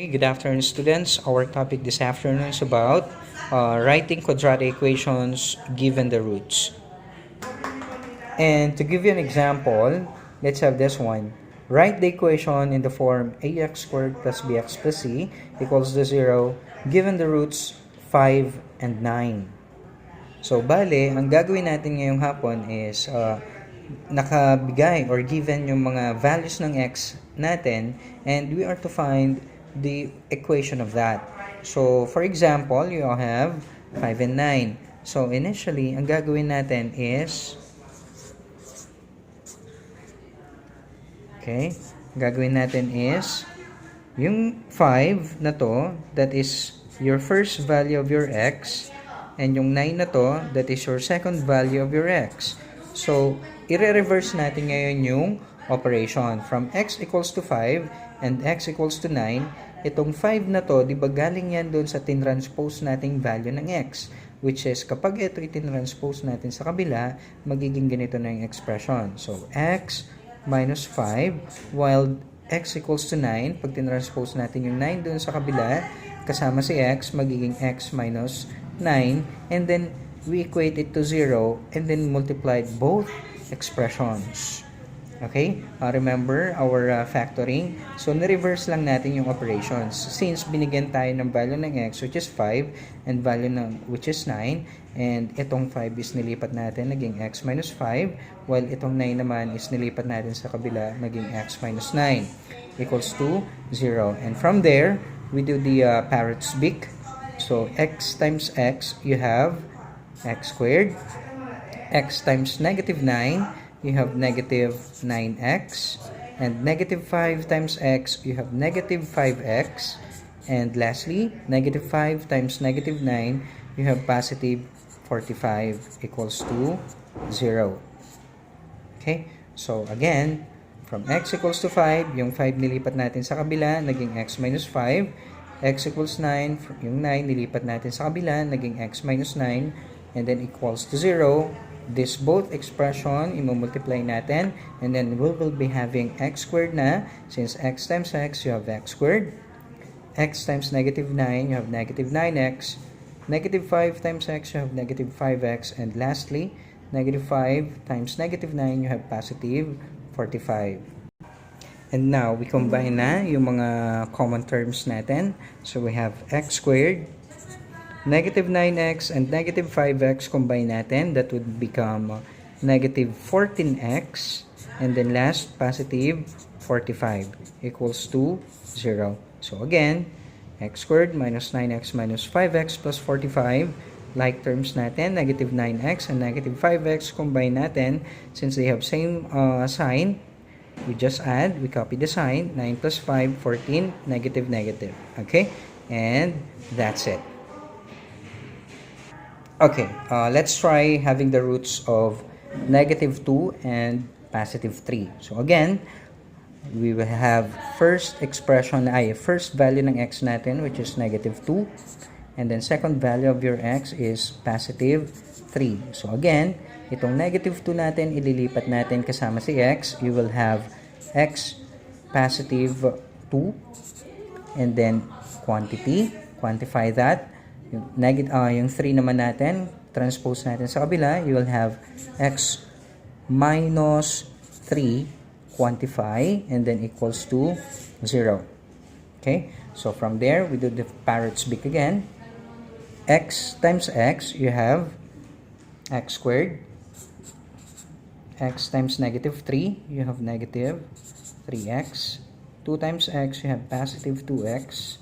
Good afternoon, students. Our topic this afternoon is about writing quadratic equations given the roots. And to give you an example, let's have this one. Write the equation in the form ax squared plus bx plus c equals to 0 given the roots 5 and 9. So, bale, ang gagawin natin ngayong hapon is nakabigay or given yung mga values ng x natin and we are to find the equation of that. So, for example, you have 5 and 9. So, initially, ang gagawin natin is gagawin natin is yung 5 na to, that is your first value of your x, and yung 9 na to, that is your second value of your x. So, i-reverse natin ngayon yung operation. From x equals to 5 and x equals to 9, itong 5 na to, di ba galing yan doon sa tinranspose nating value ng x, which is kapag ito itinranspose natin sa kabila, magiging ganito na yung expression. So, x minus 5, while x equals to 9, pag tinranspose natin yung 9 doon sa kabila, kasama si x, magiging x minus 9, and then we equate it to 0, and then multiplied both expressions. Okay? Remember our factoring. So, na-reverse lang natin yung operations. Since binigyan tayo ng value ng x, which is 5, and value ng which is 9, and itong 5 is nilipat natin, naging x minus 5, while itong 9 naman is nilipat natin sa kabila, naging x minus 9, equals to 0. And from there, we do the parrot's beak. So, x times x, you have x squared. X times negative 9, you have negative 9x. And negative 5 times x, you have negative 5x. And lastly, negative 5 times negative 9, you have positive 45 equals to 0. Okay? So, again, from x equals to 5, yung 5 nilipat natin sa kabila, naging x minus 5. X equals 9, yung 9 nilipat natin sa kabila, naging x minus 9, and then equals to 0. This both expression, i-multiply natin, and then we will be having x squared na. Since x times x, you have x squared. X times negative 9, you have negative 9x. Negative 5 times x, you have negative 5x. And lastly, negative 5 times negative 9, you have positive 45. And now, we combine na yung mga common terms natin. So, we have x squared, negative 9x, and negative 5x combine natin. That would become negative 14x. And then last, positive 45 equals to 0. So, again, x squared minus 9x minus 5x plus 45. Like terms natin, negative 9x and negative 5x combine natin. Since they have same sign, we just add, we copy the sign, 9 plus 5, 14, negative, negative. Okay? And that's it. Okay, let's try having the roots of negative 2 and positive 3. So again, we will have first expression, first value ng x natin, which is negative 2. And then second value of your x is positive 3. So again, itong negative 2 natin, ililipat natin kasama si x. You will have x positive 2. And then quantity, quantify that. Yung 3 naman natin, transpose natin sa kabila, you will have x minus 3, quantify, and then equals to 0. Okay? So, from there, we do the parrot's beak again. X times x, you have x squared. X times negative 3, you have negative 3x. 2 times x, you have positive 2x.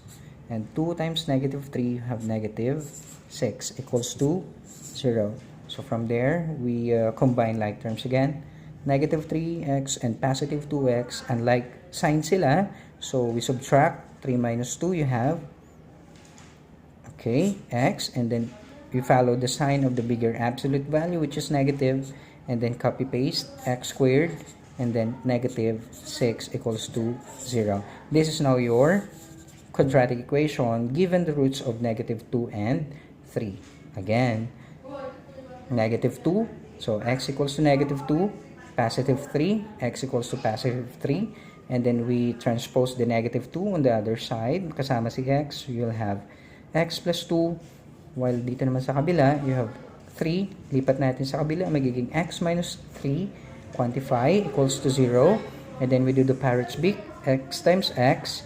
And 2 times negative 3, you have negative 6 equals to 0. So from there, we combine like terms again. Negative 3x and positive 2x, unlike sign sila. So we subtract 3 minus 2, you have, okay, x. And then we follow the sign of the bigger absolute value, which is negative. And then copy paste x squared. And then negative 6 equals to 0. This is now your quadratic equation given the roots of negative 2 and 3. Again, negative 2, so x equals to negative 2, positive 3, x equals to positive 3, And then we transpose the negative 2 on the other side. Kasama si x, so you'll have x plus 2. While dito naman sa kabila, you have 3. Lipat natin sa kabila, magiging x minus 3. Quantify equals to 0. And then we do the parrot's beak. X times x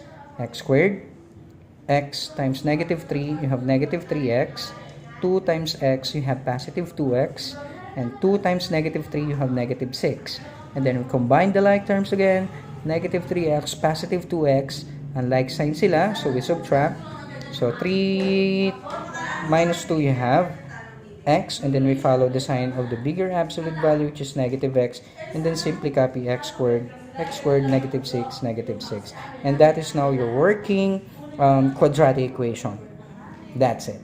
squared. X times negative 3, you have negative 3x. 2 times x, you have positive 2x. And 2 times negative 3, you have negative 6. And then we combine the like terms again. Negative 3x, positive 2x. And like sign sila, so we subtract. So 3 minus 2, you have x. And then we follow the sign of the bigger absolute value, which is negative x. And then simply copy x squared, negative 6, negative 6. And that is now your working quadratic equation. That's it.